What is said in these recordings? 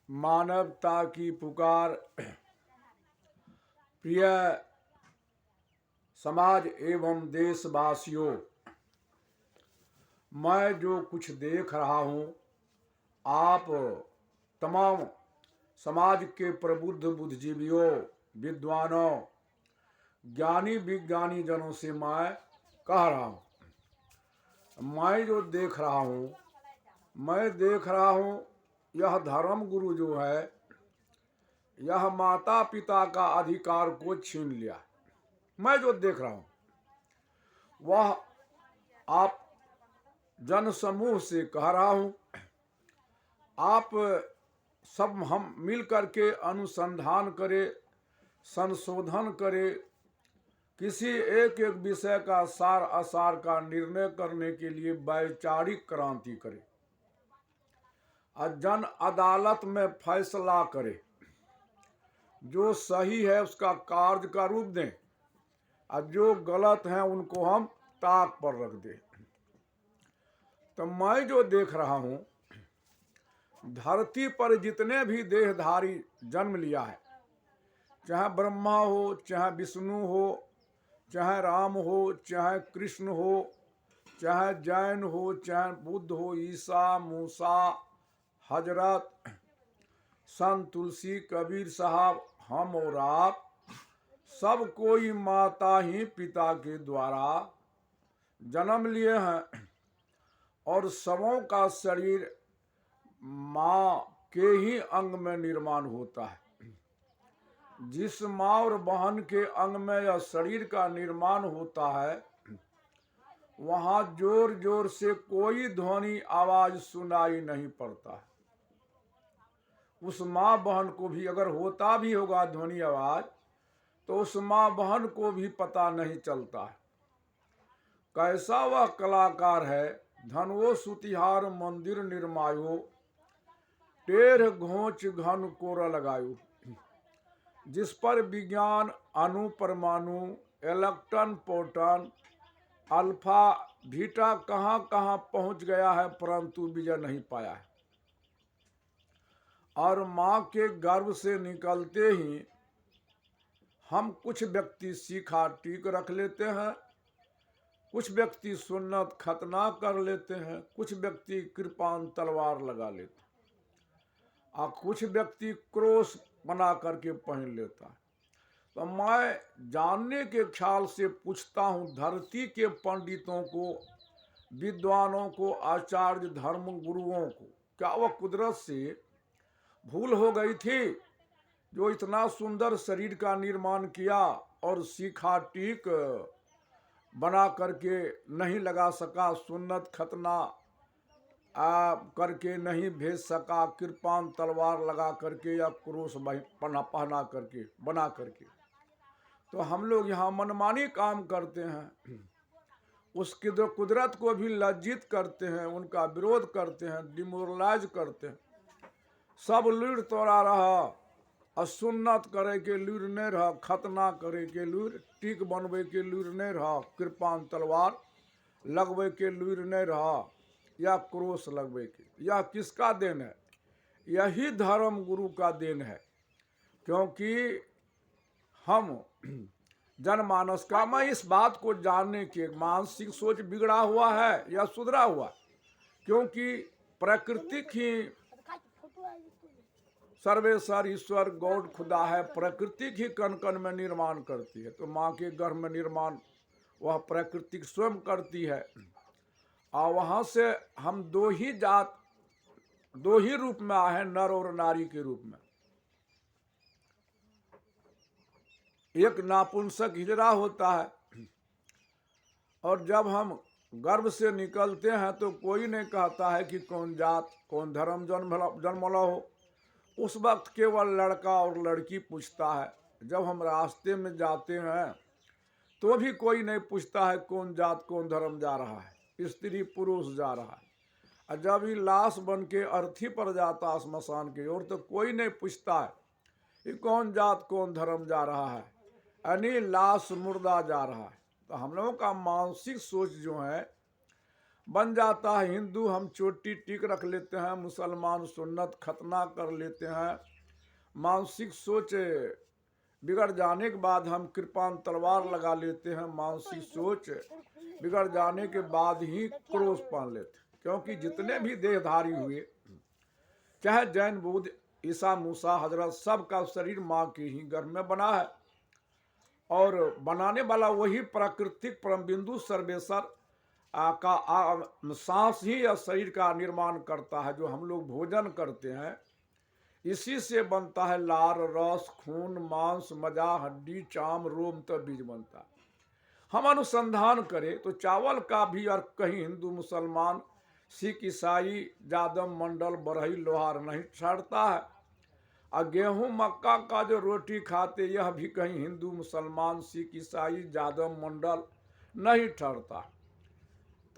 मानवता की पुकार, प्रिय समाज एवं देशवासियों, मैं जो कुछ देख रहा हूँ, आप तमाम समाज के प्रबुद्ध बुद्धिजीवियों, विद्वानों, ज्ञानी विज्ञानी जनों से मैं कह रहा हूँ। मैं जो देख रहा हूँ, यह धर्म गुरु जो है, यह माता पिता का अधिकार को छीन लिया। मैं जो देख रहा हूँ वह आप जन समूह से कह रहा हूँ। आप सब हम मिल करके अनुसंधान करें, संशोधन करें, किसी एक एक विषय का सार असार का निर्णय करने के लिए वैचारिक क्रांति करें और जन अदालत में फैसला करें। जो सही है उसका कार्य का रूप दें और जो गलत है उनको हम ताक पर रख दें। तो मैं जो देख रहा हूं, धरती पर जितने भी देहधारी जन्म लिया है, चाहे ब्रह्मा हो, चाहे विष्णु हो, चाहे राम हो, चाहे कृष्ण हो, चाहे जैन हो, चाहे बुद्ध हो, ईसा, मूसा, हजरत, संत तुलसी, कबीर साहब, हम और आप, सब कोई माता ही पिता के द्वारा जन्म लिए हैं और सबों का शरीर माँ के ही अंग में निर्माण होता है। जिस माँ और बहन के अंग में यह शरीर का निर्माण होता है, वहाँ जोर जोर से कोई ध्वनि आवाज सुनाई नहीं पड़ता है। उस माँ बहन को भी अगर होता भी होगा ध्वनि आवाज, तो उस माँ बहन को भी पता नहीं चलता है। कैसा वह कलाकार है, धनवो सुतिहार मंदिर निर्मायो, टेढ़ घोंच घन कोर लगायो। जिस पर विज्ञान अणु परमाणु, इलेक्ट्रॉन प्रोटॉन, अल्फा बीटा कहाँ कहाँ पहुंच गया है, परंतु विजय नहीं पाया है। और माँ के गर्भ से निकलते ही हम कुछ व्यक्ति सीखा टीक रख लेते हैं, कुछ व्यक्ति सुन्नत खतना कर लेते हैं, कुछ व्यक्ति कृपान तलवार लगा लेते हैं और कुछ व्यक्ति क्रोश बना करके पहन लेता है। तो मैं जानने के ख्याल से पूछता हूँ, धरती के पंडितों को, विद्वानों को, आचार्य धर्म गुरुओं को, क्या वह कुदरत से भूल हो गई थी जो इतना सुंदर शरीर का निर्माण किया और सीखा टीक बना करके नहीं लगा सका, सुन्नत खतना करके नहीं भेज सका, कृपान तलवार लगा करके या क्रोश पहना करके बना करके। तो हम लोग यहाँ मनमानी काम करते हैं, उसकी जो कुदरत को भी लज्जित करते हैं, उनका विरोध करते हैं, डिमोरलाइज करते हैं। सब लूर तोड़ा रहा, असुन्नत करे के लूर नहीं रहा, खतना करे के लूर, टीक बनवे के लूर नहीं रहा, कृपान तलवार लगवे के लूर नहीं रहा, या क्रोश लगवे के। यह किसका देन है? यही धर्म गुरु का देन है। क्योंकि हम जनमानस का, मैं इस बात को जानने के मानसिक सोच बिगड़ा हुआ है या सुधरा हुआ, क्योंकि प्राकृतिक ही सर्वेश्वर ईश्वर गॉड खुदा है, प्रकृति ही कण कण में निर्माण करती है। तो माँ के गर्भ में निर्माण वह प्रकृति स्वयं करती है। और वहाँ से हम दो ही रूप में आए, नर और नारी के रूप में। एक नापुंसक हिजड़ा होता है और जब हम गर्भ से निकलते हैं तो कोई नहीं कहता है कि कौन जात कौन धर्म जन्मला हो। उस वक्त केवल लड़का और लड़की पूछता है। जब हम रास्ते में जाते हैं तो भी कोई नहीं पूछता है कौन जात कौन धर्म जा रहा है, स्त्री पुरुष जा रहा है। और जब ये लाश बन के अर्थी पर जाता स्मशान की ओर, तो कोई नहीं पूछता है कि कौन जात कौन धर्म जा रहा है, यानी लाश मुर्दा जा रहा है। तो हम लोगों का मानसिक सोच जो है बन जाता है हिंदू, हम चोटी टिक रख लेते हैं, मुसलमान सुन्नत खतना कर लेते हैं। मानसिक सोच बिगड़ जाने के बाद हम कृपान तलवार लगा लेते हैं, मानसिक सोच बिगड़ जाने के बाद ही क्रोश पहन लेते हैं। क्योंकि जितने भी देहधारी हुए, चाहे जैन बुद्ध ईसा मूसा हजरत, सबका शरीर माँ के ही गर्भ में बना है, और बनाने वाला वही प्राकृतिक परम बिंदु सर्वेश्वर सांस ही या शरीर का निर्माण करता है। जो हम लोग भोजन करते हैं इसी से बनता है, लार रस खून मांस मजा हड्डी चाम रोम तब बीज बनता है। हम अनुसंधान करें तो चावल का भी अर्थ कहीं हिंदू मुसलमान सिख ईसाई जादव मंडल बरही लोहार नहीं छाड़ता है। और गेहूं मक्का का जो रोटी खाते यह भी कहीं हिंदू मुसलमान सिख ईसाई जादव मंडल नहीं ठहरता।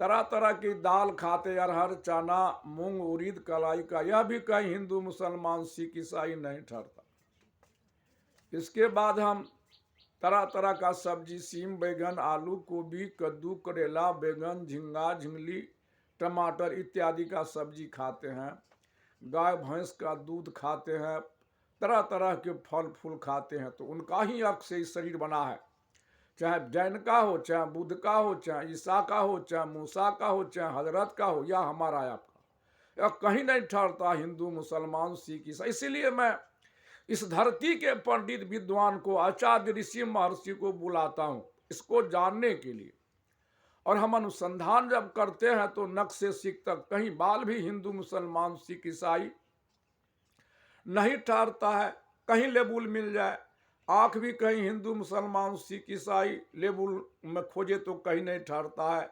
तरह तरह की दाल खाते अरहर चना मूंग उड़ीद कलाई का, यह भी कहीं हिंदू मुसलमान सिख ईसाई नहीं ठहरता। इसके बाद हम तरह तरह का सब्जी सीम बैगन आलू गोभी कद्दू करेला बैगन झिंगा झिंगली टमाटर इत्यादि का सब्जी खाते हैं। गाय भैंस का दूध खाते हैं, तरह तरह के फल फूल खाते हैं। तो उनका ही अर्थ से शरीर बना है, चाहे जैन का हो चाहे बुद्ध का हो चाहे ईसा का हो चाहे मूसा का हो चाहे हजरत का हो या हमारा आपका, यह कहीं नहीं ठहरता हिंदू मुसलमान सिख ईसाई। इसीलिए मैं इस धरती के पंडित विद्वान को आचार्य ऋषि महर्षि को बुलाता हूँ इसको जानने के लिए। और हम अनुसंधान जब करते हैं तो नक से सिख तक कहीं बाल भी हिंदू मुसलमान सिख ईसाई नहीं ठहरता है। कहीं लेबुल मिल जाए, आँख भी कहीं हिंदू मुसलमान सिख ईसाई लेबुल में खोजे तो कहीं नहीं ठहरता है।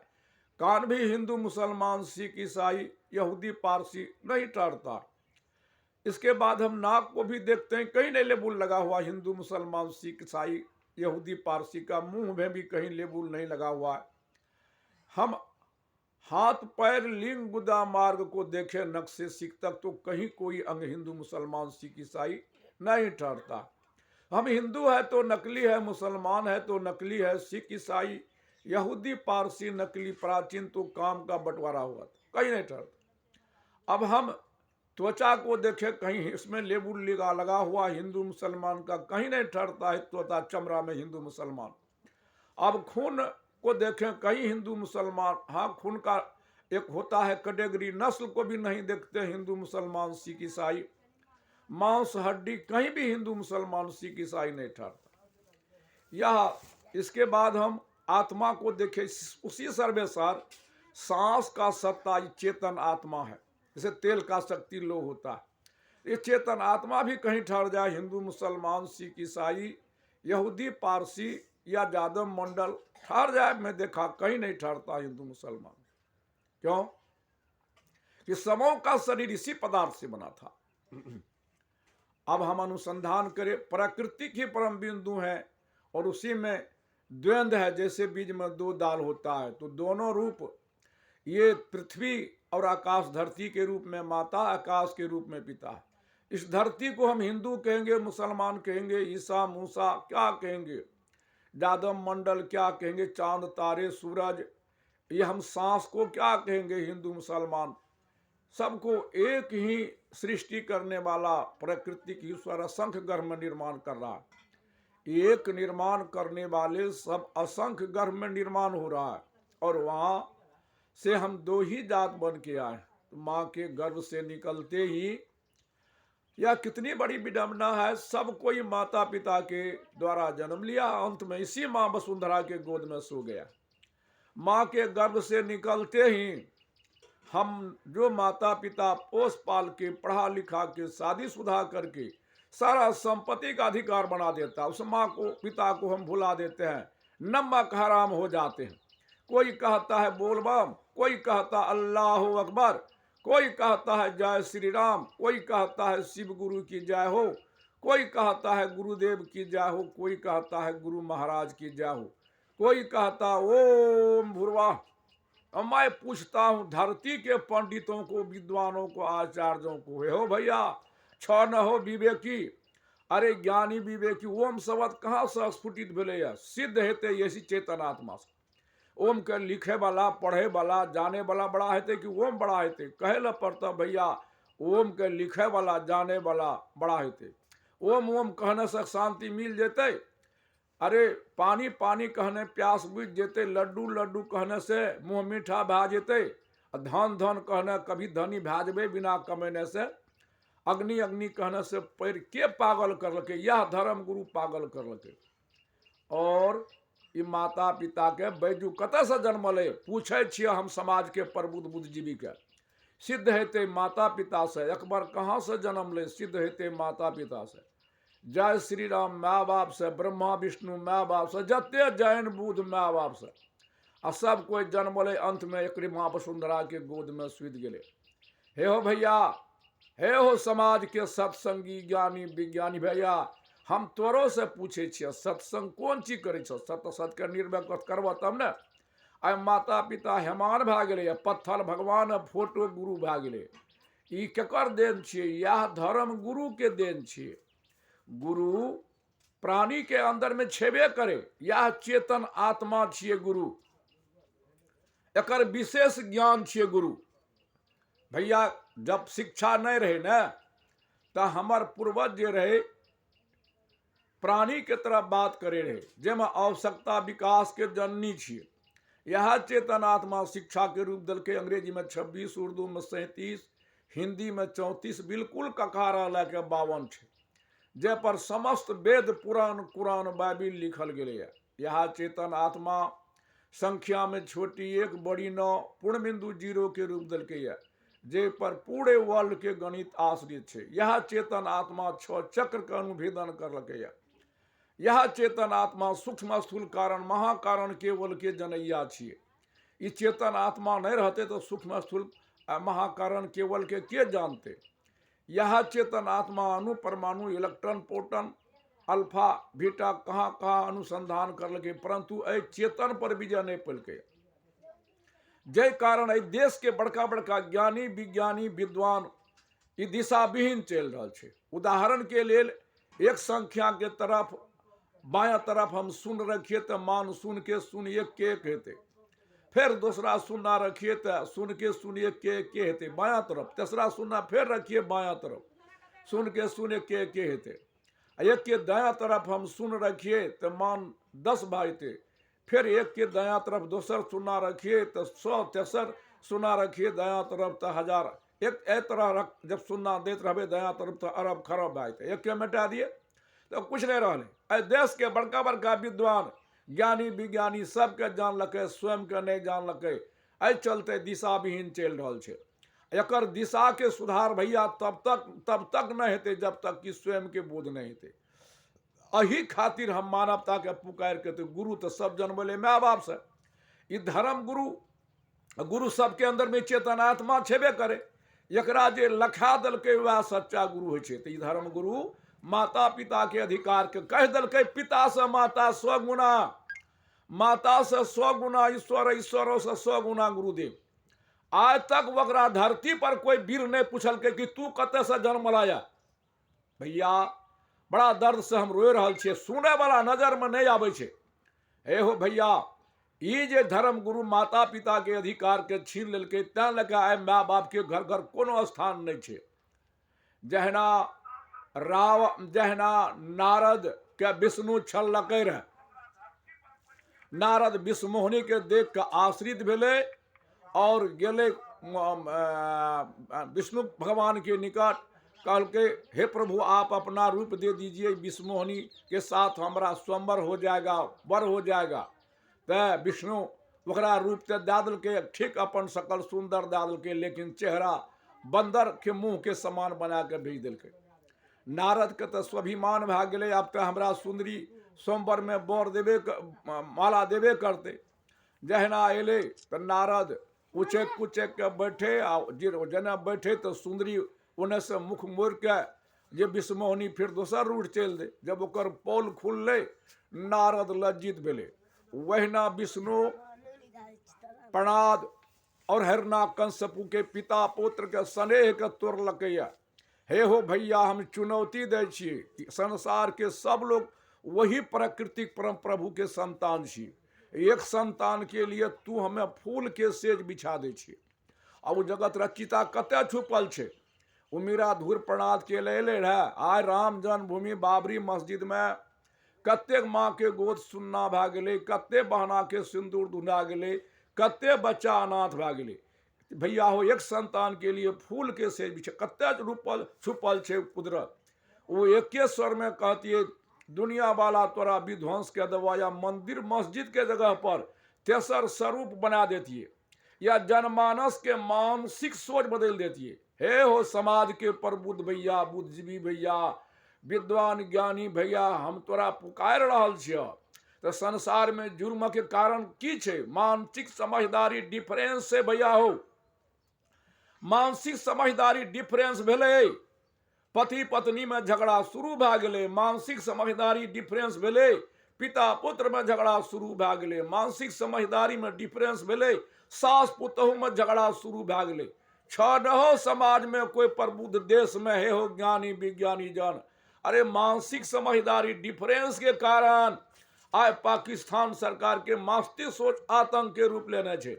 कान भी हिंदू मुसलमान सिख ईसाई यहूदी पारसी नहीं ठहरता। इसके बाद हम नाक को भी देखते हैं, कहीं नहीं लेबुल लगा हुआ हिंदू मुसलमान सिख ईसाई यहूदी पारसी का। मुंह में भी कहीं लेबुल नहीं लगा हुआ है। हम हाथ पैर लिंग गुदा मार्ग को देखें नक से सिख तक तो कहीं कोई अंग हिंदू मुसलमान सिख ईसाई नहीं ठहरता। हम हिंदू है तो नकली है, मुसलमान है तो नकली है, सिख ईसाई यहूदी पारसी नकली, प्राचीन तो काम का बंटवारा हुआ था, कहीं नहीं ठहरता। अब हम त्वचा को देखें, कहीं इसमें लेबुल लगा हुआ हिंदू मुसलमान का कहीं नहीं ठहरता है त्वचा चमड़ा में हिंदू मुसलमान। अब खून को देखें, कहीं हिंदू मुसलमान, हाँ खून का एक होता है कैटेगरी, नस्ल को भी नहीं देखते हिंदू मुसलमान सिख ईसाई। मांस हड्डी कहीं भी हिंदू मुसलमान सिख ईसाई नहीं ठहरता। यह इसके बाद हम आत्मा को देखें, उसी सर्वेसार सांस का सत्ता चेतन आत्मा है, जैसे तेल का शक्ति लो होता है। ये चेतन आत्मा भी कहीं ठहर जाए हिंदू मुसलमान सिख ईसाई यहूदी पारसी या जादव मंडल ठहर जाए, मैं देखा कहीं नहीं ठहरता हिंदू मुसलमान। क्यों? कि सबों का शरीर इसी पदार्थ से बना था। अब हम अनुसंधान करें, प्राकृतिक ही परम बिंदु है और उसी में द्वंद्व है। जैसे बीज में दो दाल होता है तो दोनों रूप, ये पृथ्वी और आकाश, धरती के रूप में माता, आकाश के रूप में पिता। इस धरती को हम हिंदू कहेंगे, मुसलमान कहेंगे, ईसा मूसा क्या कहेंगे, जादव मंडल क्या कहेंगे, चांद तारे सूरज, ये हम सांस को क्या कहेंगे हिंदू मुसलमान। सबको एक ही सृष्टि करने वाला प्राकृतिक ईश्वर असंख्य गर्भ में निर्माण कर रहा है। एक निर्माण करने वाले सब असंख्य गर्भ में निर्माण हो रहा है। और वहां से हम दो ही जात बन के आए, तो माँ के गर्भ से निकलते ही, यह कितनी बड़ी विडंबना है। सब कोई माता पिता के द्वारा जन्म लिया, अंत में इसी माँ वसुंधरा के गोद में सो गया। माँ के गर्भ से निकलते ही हम जो माता पिता पोस पाल के पढ़ा लिखा के शादीशुदा करके सारा संपत्ति का अधिकार बना देता, उस माँ को पिता को हम भुला देते हैं, नमक हराम हो जाते हैं। कोई कहता है बोल बम, कोई कहता अल्लाह अकबर, कोई कहता है जय श्री राम, कोई कहता है शिव गुरु की जय हो, कोई कहता है गुरुदेव की जय हो, कोई कहता है गुरु महाराज की जय हो, कोई कहता ओम भुरवा। अब मैं पूछता हूँ धरती के पंडितों को, विद्वानों को, आचार्यों को, हे हो भैया छ न हो विवेकी, अरे ज्ञानी विवेकी, ओम शब्द कहाँ से स्फुटित भेले, सिद्ध हेते ऐसी चेतन आत्मा से। ओम के लिखे वाला, पढ़े वाला, जाने वाला बड़ा हेते कि ओम बड़ा हेते? कहे ला पड़ता भैया, ओम के लिखे वाला, जाने वाला बड़ा हेते। ओम ओम कहने से शांति मिल जेते। अरे पानी पानी कहने प्यास बुझ जेते, लड्डू लड्डू कहने से मुँह मीठा भा जेते, धन धन कहने कभी धनी भा जेबे बिना कमेने से, अग्नि अग्नि कहने से पैर के पागल करलके? यह धर्म गुरु पागल करलके। और ई माता पिता के बैजू कतऽ से जन्मले? पूछे छियै हम समाज के प्रबुद्ध बुद्धिजीवी के। सिद्ध हेते माता पिता से। अकबर कहाँ से जन्म ले? सिद्ध हेते माता पिता से। जय श्री राम माँ बाप से, ब्रह्मा विष्णु माँ बाप से, जते जैन बुद्ध माँ बाप से। आ सब कोई जन्म ले अंत में एक माँ वसुंधरा के गोद में सुत गेले। हे हो भैया, हे हो समाज के सत्संगी ज्ञानी विज्ञानी भैया, हम तोरो से पूछे छियै, सत्संग कोन चीज करे छो? सत के निर्भय करबह तब ने। आइ माता पिता हेमान भए गेलै, पत्थर भगवान फोटो गुरु भए गेलै। ई केकर देन छियै? यह धर्म गुरु के देन छियै। गुरु प्राणी के अंदर में छेबे करे, यह चेतन आत्मा छियै गुरु। एकर विशेष ज्ञान छियै गुरु। भैया जब शिक्षा नहीं रहे न, तो हमार पूर्वज जे रहे प्राणी के तरफ बात करे रहे, जेमे आवश्यकता विकास के जननी छियै। यह चेतन आत्मा शिक्षा के रूप दलके। अंग्रेजी में 26, उर्दू में 37, हिंदी में 34, बिल्कुल ककारा लेके 52 छै, जे पर समस्त वेद पुराण कुरान बाइबिल लिखल गेले है। यह चेतन आत्मा संख्या में छोटी 1 बड़ी 9 पूर्ण बिंदु 0 के रूप दलके है, जे पर पूरे वर्ल्ड के गणित आश्रित छै। यह चेतन आत्मा 6 चक्र का अनुभेदन करलके है। यह चेतन आत्मा सूक्ष्म स्थूल कारण महाकारण केवल के जनैया छियै। ई चेतन आत्मा नहीं रहते तो सूक्ष्म स्थूल महाकारण केवल के जानते? यह चेतन आत्मा अणु परमाणु इलेक्ट्रॉन प्रोटॉन अल्फा बीटा कहाँ कहाँ अनुसंधान करलके, परंतु ए चेतन पर विजय नहीं पेलके। जय कारण ए देश के बड़का बड़का ज्ञानी विज्ञानी विद्वान ई दिशा विहीन चल रहा है। उदाहरण के लिए एक संख्या के तरफ बाया तरफ हम सुन रखिए तो मान सुन के सुन एक के कहते, फिर दूसरा सुनना रखिए तो सुन के सुन एक के कहते बाया तरफ, तीसरा सुनना फिर रखिए बाया तरफ सुन के कहते, एक के दाया तरफ हम सुन रखिए तो मान 10 भाईते, फिर एक के दाया तरफ दूसर सुनना रखिए तो 100, तेसर सुना रखिए दाया तरफ तो 1000, एक तरह जब सुनना देते रहे दाया तरफ तो अरब खरब भाईते। एक के मिटा दिए तो कुछ नहीं रहने। देश के बड़का बड़का विद्वान ज्ञानी विज्ञानी सबके जानलकै, स्वयं के नहीं जानलकै। एहि चलते दिशा विहीन चल रहा है। एकर दिशा के सुधार भैया तब तक नहीं हेते जब तक कि स्वयं के बोध नहीं हेते। अही खातिर हम मानवता के पुकार के तो गुरु तो सब जन्मले माँ बाप से। ई धर्म गुरु सबके अंदर में चेतन आत्मा छेबे करे। एकरा जे लखा दलकै वह सच्चा गुरु होइ छै। तो ई धर्म गुरु माता पिता के अधिकार के कह दलकै, पिता से माता 100 गुना, माता से 100 गुना ईश्वर, ईश्वरों से 100 गुना गुरुदेव। आज तक वकरा धरती पर कोई वीर नहीं पूछल के कि तू कते से जन्म लाया। भैया बड़ा दर्द से हम रोए रहल छे, सुने वाला नजर में नहीं आवे छे। हे हो भैया, ई जे धर्म गुरु माता पिता के अधिकार के छीन लेलकै, तें लके आइ माँ बाप के घर घर कोनो स्थान नहीं छे। जहना नारद के विष्णु छलकै रहे, नारद विष्णुमोहनी के देख के आश्रित भेले और गेले विष्णु भगवान के निकट, कहलके हे प्रभु आप अपना रूप दे दीजिए, विष्णुमोहनी के साथ हमारा स्वयंवर हो जाएगा, वर हो जाएगा। तो विष्णु ओकरा रूप ते दे देलकै, ठीक अपन सकल सुंदर दे देलकै, लेकिन चेहरा बंदर के मुंह के समान बना के भेज देलकै। नारद के तो स्वाभिमान भए गेलै, अब तो हमरा सुंदरी सोमवार में बर देवे माला देवे करते। जहना अले तो नारद उचक कुचक के बैठे, जेना बैठे तो सुंदरी उन्हें से मुख मोड़ के जे विष्णुमोहनी फिर दोसर रूट चल दे। जब ओकर पोल खुलले नारद लज्जित भेले। वहना विष्णु प्रणाद और हिरण्यकश्यपु के पिता पुत्र के स्नेह के तोड़लकै। हे हो भैया, हम चुनौती दै छियै, संसार के सब लोग वही प्राकृतिक परम प्रभु के संतान छी। एक संतान के लिए तू हमें फूल के सेज बिछा दै छी। अब वो जगत रचिता कते छुपल छे। वो मीरा धूर प्रणाद के ले रहे। आय राम जन्मभूमि बाबरी मस्जिद में कतेक माँ के गोद सुन्ना भए गेलै, कते बहना के सिंदूर धुना गेलै, कते बच्चा अनाथ भए गेलै। भैया हो एक संतान के लिए फूल के सेज बिछा, कते रूपल छुपल छे कुदरत। वो एके स्वर में कहती दुनिया वाला तोरा विध्वंस के देवा, या मंदिर मस्जिद के जगह पर तेसर स्वरूप बना देती है, या जनमानस के मानसिक सोच बदल देती है। हे हो समाज के प्रबुद्ध भैया, बुद्धिजीवी भैया, विद्वान ज्ञानी भैया, हम तोरा पुकार रहल छिय। तो संसार में जुर्म के कारण की छे? मानसिक समझदारी डिफरेंस से भैया हो। मानसिक समझदारी डिफरेंस भेले, पति पत्नी में झगड़ा शुरू भए गेलै। मानसिक समझदारी डिफरेंस भेले, पिता पुत्र में झगड़ा शुरू भए गेलै। मानसिक समझदारी में डिफरेंस भेले, सास पुतोहू में झगड़ा शुरू भए गेलै। छहो समाज में कोई प्रबुद्ध देश में हे हो ज्ञानी विज्ञानी जन। अरे मानसिक समझदारी डिफरेंस के कारण आज पाकिस्तान सरकार के मस्तिष्क सोच आतंक के रूप लेने छे।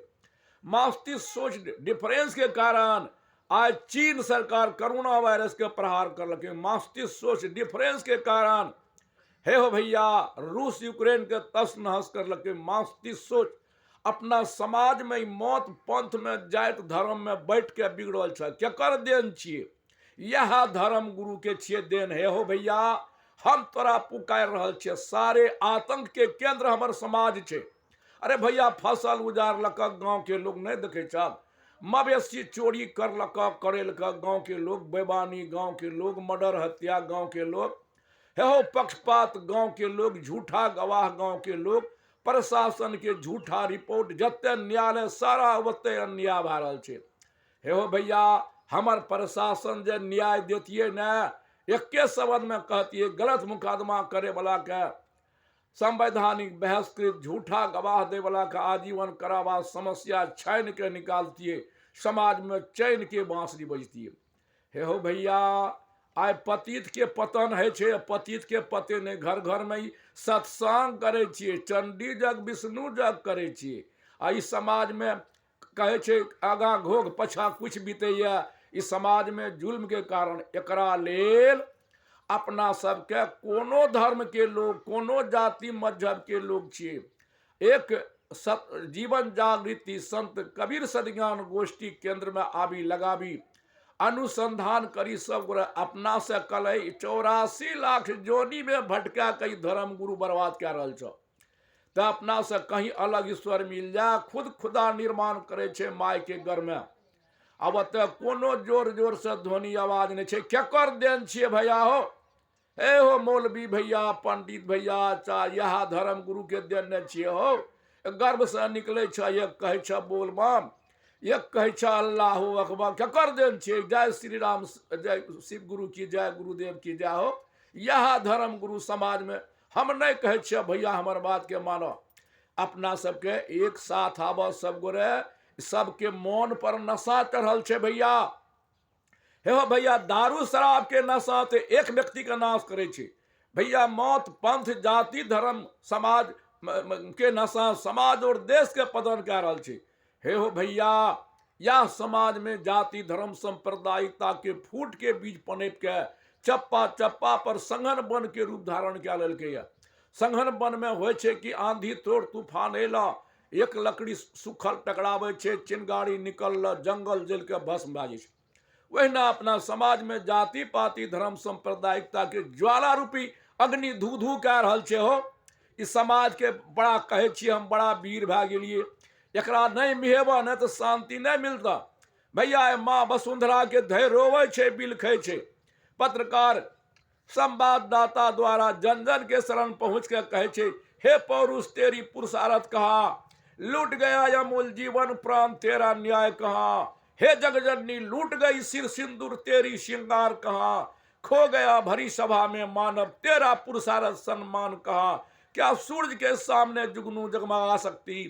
मस्तिष्क सोच डिफरेंस के कारण आज चीन सरकार कोरोना वायरस के प्रहार करलके। मस्तिष्क सोच डिफरेंस के कारण हे हो भैया रूस यूक्रेन के तस नहस करलके। मस्तिष्क सोच अपना समाज में मौत पंथ में जात धर्म में बैठ के बिगड़ल छे। केकर देन छिए? यह धर्म गुरु के छिए देन। हे हो भैया हम तोरा पुकार रहल छिए। सारे आतंक के केंद्र हमर समाज छे। अरे भैया फसल उजाड़लक, गांव के लोग नहीं देखे छल। मवेशी चोरी करलक, करेलक गांव के लोग, बेबानी गांव के लोग, मर्डर हत्या गांव के लोग, हे हो पक्षपात गांव के लोग, झूठा गवाह गांव के लोग, प्रशासन के झूठा रिपोर्ट, जते न्यायालय सारा ओते अन्याय भए रहल छे। हे हो भैया हमर प्रशासन जे न्याय देतिए न, एके शब्द में कहतिए गलत मुकदमा करे वाला के संवैधानिक बहसकृत, झूठा गवाह दे वाला के आजीवन कारावास, समस्या छान के निकालतिए, समाज में चैन के बांसुरी बजतिए। हे हो भैया आय पतित के पतन है छे। पतित के पते ने घर घर में ही सत्संग करे छिए, चंडी जग विष्णु जग करे छिए। आ इस समाज में कहे छे आगा घोग पछा कुछ बीतैया। इस समाज में जुल्म के कारण एकरा लेल अपना सबके कोनो धर्म के लोग, कोनो जाति मजहब के लोग छिए। एक जीवन जागृति संत कबीर सदज्ञान गोष्ठी केंद्र में आबी लगाबी, अनुसंधान करी, सब गोरे अपना से कल 84 लाख जोनी में भटका कई धर्म गुरु बर्बाद कर रहा छो। तो अपना से कहीं अलग ईश्वर मिल जाए, खुद खुदा निर्माण करे छे माय के घर में। अब तो कोनो जोर जोर से ध्वनि आवाज नहीं छे। केकर देन छिए भैया हो? हे हो मौलवी भैया, पंडित भैया, चाहे यह धर्म गुरु के देन नहीं छिए हो। गर्भ से निकले छे, एक कहे छे बोल बम, एक कहे छे अल्लाह अकबर। केकर देन छिए? जय श्री राम, जय शिव गुरु की जय, गुरुदेव की जय हो। यह धर्म गुरु समाज में हम नहीं कहे छे भैया, हमार बात के मानो। अपना सबके एक साथ आब, सब गोरे सबके मन पर नशा चढ़ल छे भैया। हे हो भैया दारू शराब के नशा ते एक व्यक्ति का नाश करे छे भैया। मौत पंथ जाति धर्म समाज के नशा समाज और देश के पतन कर रहल छे। हे हो भैया या समाज में जाति धर्म सांप्रदायिकता के फूट के बीज पनप के चप्पा चप्पा पर संघन वन के रूप धारण क्या लेलकै। संघन वन में हो छे कि आंधी तोड़ तूफान एला, एक लकड़ी सुखल टकरावे छे, चिंगारी निकल जंगल जल के भस्म भए छै। वहीना अपना समाज में जाति पाति धर्म सांप्रदायिकता के ज्वाला रूपी अग्नि धू धू कह रहल छे हो। इस समाज के बड़ा कहे छिए हम बड़ा वीर भए गेलिए, एकरा नहीं मिहेबा नहीं तो शांति नहीं मिलता भैया। माँ वसुंधरा के धैर्य रोवे छे, बिलखे छे। पत्रकार संवाददाता द्वारा जन जन के शरण पहुंच के कहे छे, हे पौरुष तेरी पुरुषारथ कहा, लूट गया अमूल जीवन प्राण तेरा न्याय कहा। हे जगजननी लूट गई सिर सिंदूर तेरी श्रृंगार कहा। खो गया भरी सभा में मानव तेरा पुरुषारथ सम्मान कहा। क्या सूरज के सामने जुगनू जगमगा सकती,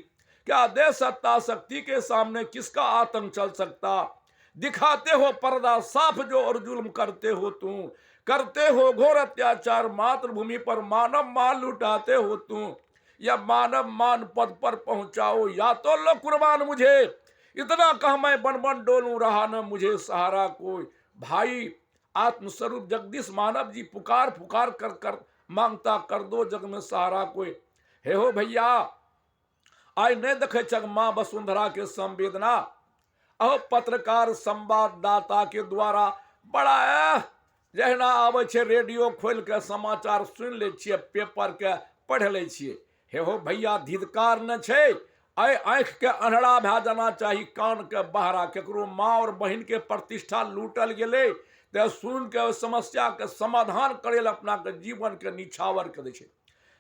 क्या दे सत्ता शक्ति के सामने किसका आतंक चल सकता। दिखाते हो पर्दा साफ जो और जुल्म करते हो तुम, करते हो घोर अत्याचार मातृभूमि पर मानव माल लुटाते हो तुम। या मानव मान पद पर पहुंचाओ, या तो लो कुर्बान मुझे, इतना कह मैं बन बन डोलूं, रहा न मुझे सहारा कोई। भाई आत्मस्वरूप जगदीश मानव जी पुकार पुकार कर कर मांगता, कर दो जग में सहारा कोई। हे हो भैया, आय नहीं देखे जग मां वसुंधरा के संवेदना, अहो पत्रकार संवाददाता के द्वारा बड़ा जहना आवे छे, रेडियो खोल के समाचार सुन ले छिए, पेपर के पढ़ ले छिए। हे हो भैया, धिदकार न छे, आय आंख के अनहरा भा जाना चाहिए, कान के बहरा। केकरो माँ और बहन के प्रतिष्ठा लूटल गेले ते सुन के समस्या के समाधान करे अपना के जीवन के निछावर कर दे छे।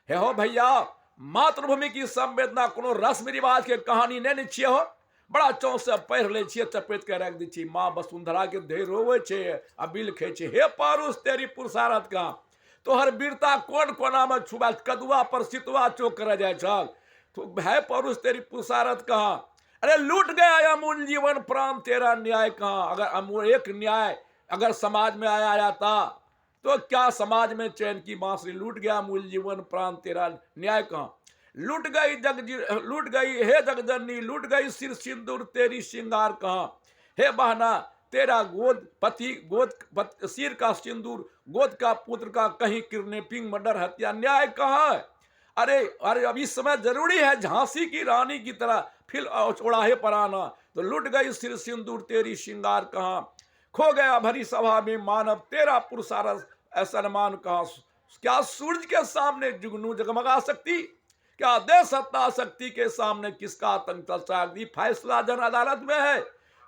हे हो भैया, मातृभूमि की संवेदना कोनो रस्म रिवाज के कहानी नहीं छिए हो, बड़ा चौ से पढ़ ले छिए, चपेट के रख दी छी। माँ वसुंधरा के देह रोवे छे आ बिल खे छे, हे पारुष तेरी पुरुषारथ का, तोहर वीरता कोन कोना में छुबा, कदुआ पर सितुआ चौक कर जाए छल, तो है परुष तेरी पुरुषारथ कहाँ। अरे लूट गया अमूल जीवन प्राण, तेरा न्याय कहाँ। अगर अमूल एक न्याय अगर समाज में आया जाता तो क्या समाज में चैन की बांसुरी। लूट गया अमूल जीवन प्राण, तेरा न्याय कहाँ। लूट गई लूट गई हे जगजननी, लूट गई सिर सिंदूर, तेरी श्रृंगार कहाँ। हे बहना तेरा गोद पति, सिर का सिंदूर, गोद का पुत्र का कहीं किडनैपिंग मर्डर हत्या, न्याय कहाँ है। अरे अरे अब इस समय जरूरी है झांसी की रानी की तरह फिर चौड़ाहे पर आना। तो लुट गई सिर सिंदूर, तेरी श्रृंगार कहाँ। खो गया भरी सभा में मानव, तेरा पुरुषारथ सम्मान कहाँ। क्या सूरज के सामने जुगनू जगमगा सकती, क्या दे सत्ता शक्ति के सामने किसका आतंक चलता। फैसला जन अदालत में है,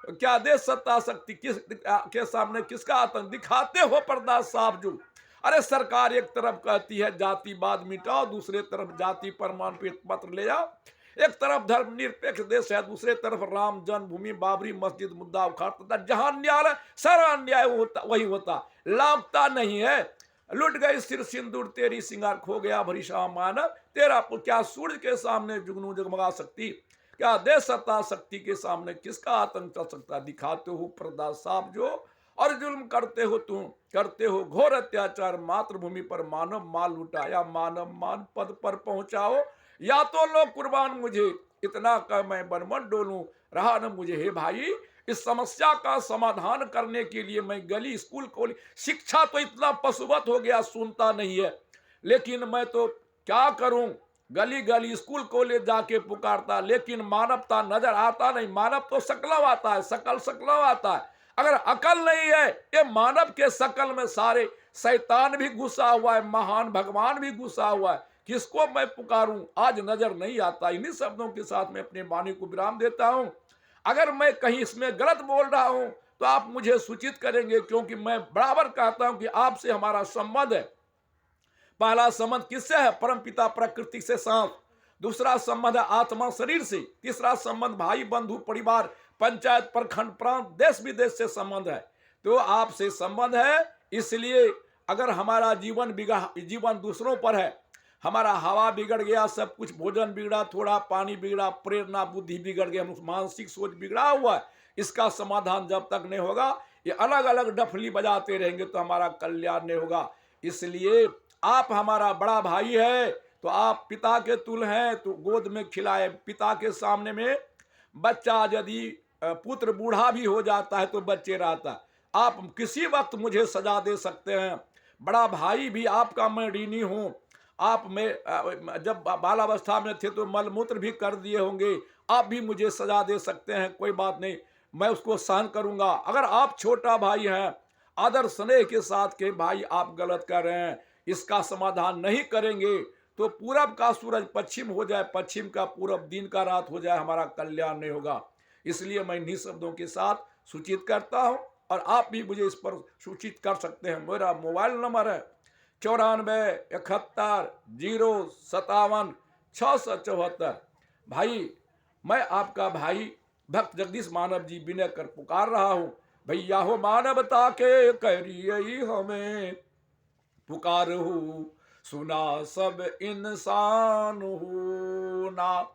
क्या दे सत्ता शक्ति किस के सामने किसका आतंक। दिखाते हो पर्दा साफ जो। अरे सरकार एक तरफ कहती है जातिवाद मिटाओ, दूसरे तरफ जाति प्रमाण पत्र ले जाओ। एक तरफ धर्मनिरपेक्ष देश है, दूसरे तरफ राम जन्मभूमि बाबरी मस्जिद मुद्दा उखाड़ता। जहां न्याय सारा अन्याय वही होता, लाभता नहीं है। लुट गई सिर सिंदूर, तेरी सिंगार खो गया भरी शाह मानव, तेरा क्या सूरज के सामने जुगनू जगमगा सकती, क्या दे सत्ता शक्ति के सामने किसका आतंक चल सकता। दिखाते हो पर्दा साफ जो, और जुल्म करते हो तुम, करते हो घोर अत्याचार। मातृभूमि पर मानव माल लुटाया, मानव मान पद पर पहुंचाओ, या तो लो कुर्बान मुझे, इतना कर मैं बनबन डोलूं, रहा न मुझे। हे भाई, इस समस्या का समाधान करने के लिए मैं गली स्कूल खोली, शिक्षा तो इतना पशुवत हो गया सुनता नहीं है, लेकिन मैं तो क्या करूं, गली गली स्कूल कॉलेज जाके पुकारता, लेकिन मानवता नजर आता नहीं। मानव तो सकलव आता है, सकल सकलव आता है, अगर अकल नहीं है, ये मानव के शकल में सारे शैतान भी घुसा हुआ है, महान भगवान भी घुसा हुआ है। किसको मैं पुकारूं आज नजर नहीं आता। इन्हीं शब्दों के साथ मैं अपने वाणी को विराम देता हूं। अगर मैं कहीं इसमें गलत बोल रहा हूं तो आप मुझे सूचित करेंगे, क्योंकि मैं बराबर कहता हूं कि आपसे हमारा संबंध है। पहला संबंध किससे है, परमपिता प्रकृति से सांप। दूसरा संबंध है आत्मा शरीर से। तीसरा संबंध भाई बंधु परिवार पंचायत प्रखंड प्रांत देश विदेश से संबंध है। तो आपसे संबंध है, इसलिए अगर हमारा जीवन दूसरों पर है, हमारा हवा बिगड़ गया, सब कुछ भोजन बिगड़ा, थोड़ा पानी बिगड़ा, प्रेरणा बुद्धि बिगड़ गया, मानसिक सोच बिगड़ा हुआ है, इसका समाधान जब तक नहीं होगा, ये अलग अलग डफली बजाते रहेंगे तो हमारा कल्याण नहीं होगा। इसलिए आप हमारा बड़ा भाई है, तो आप पिता के तुल्य हैं, तो गोद में खिलाए। पिता के सामने में बच्चा, यदि पुत्र बूढ़ा भी हो जाता है तो बच्चे रहता। आप किसी वक्त मुझे सजा दे सकते हैं, बड़ा भाई भी आपका मैं ऋणी हूं। आप में जब बालावस्था में थे तो मलमूत्र भी कर दिए होंगे, आप भी मुझे सजा दे सकते हैं, कोई बात नहीं, मैं उसको सहन करूंगा। अगर आप छोटा भाई हैं, आदर स्नेह के साथ के भाई आप गलत कर रहे हैं, इसका समाधान नहीं करेंगे तो पूरब का सूरज पश्चिम हो जाए, पश्चिम का पूरब, दिन का रात हो जाए, हमारा कल्याण नहीं होगा। इसलिए मैं इन्हीं शब्दों के साथ सूचित करता हूं, और आप भी मुझे इस पर सूचित कर सकते हैं। मेरा मोबाइल नंबर है 9471075674। भाई, मैं आपका भाई भक्त जगदीश मानव जी विनय कर पुकार रहा हूं, भैया हो मानवता के करिए हमें पुकार हो, सुना सब इंसान हो ना।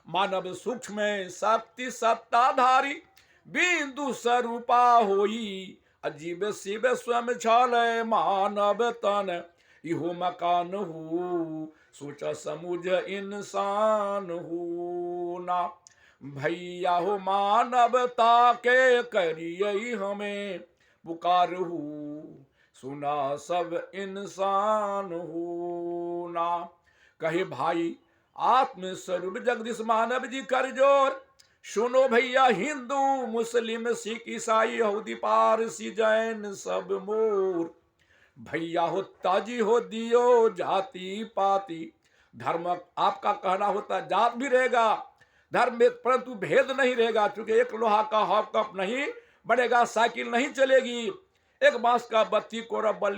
मानव सूक्ष्म शक्ति सत्ताधारी, बिंदु स्वरूपा होई, अजीब शिव स्वयं छल मानव तन, इहो मकान हो, सोचा समुझ इंसान हो ना। भैया हो मानवता के करिए हमें पुकार हो, सुना सब इंसान हो ना। कहे भाई आत्मस्वरूप जगदीश मानव जी कर जोर, सुनो भैया हिंदू मुस्लिम सिख ईसाई यहूदी पारसी जैन सब मोर। भैया हो ताजी हो दियो जाति पाति, धर्म आपका कहना होता जात भी रहेगा धर्म में, परंतु भेद नहीं रहेगा, क्योंकि एक लोहा का हॉप कप नहीं बनेगा, साइकिल नहीं चलेगी, एक बांस का बत्ती को रब